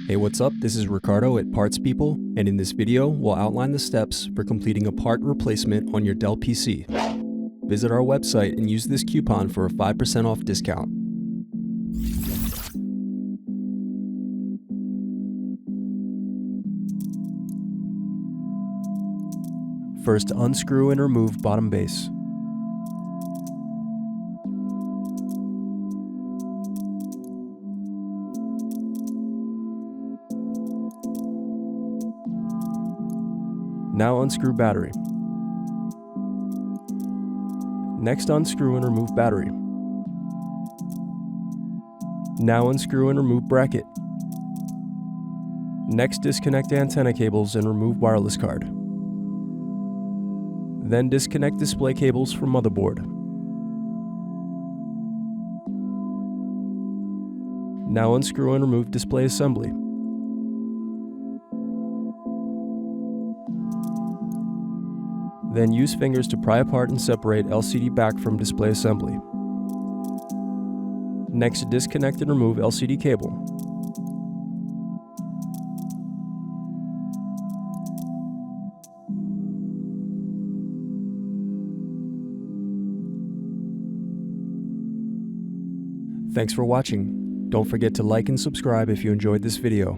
Hey, what's up? This is Ricardo at Parts People, and in this video, we'll outline the steps for completing a part replacement on your Dell PC. Visit our website and use this coupon for a 5% off discount. First, unscrew and remove bottom base. Now unscrew battery. Next, unscrew and remove battery. Now unscrew and remove bracket. Next, disconnect antenna cables and remove wireless card. Then disconnect display cables from motherboard. Now unscrew and remove display assembly. Then use fingers to pry apart and separate LCD back from display assembly. Next, disconnect and remove LCD cable. Thanks for watching. Don't forget to like and subscribe if you enjoyed this video.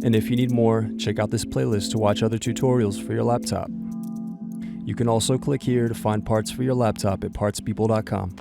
And if you need more, check out this playlist to watch other tutorials for your laptop. You can also click here to find parts for your laptop at partspeople.com.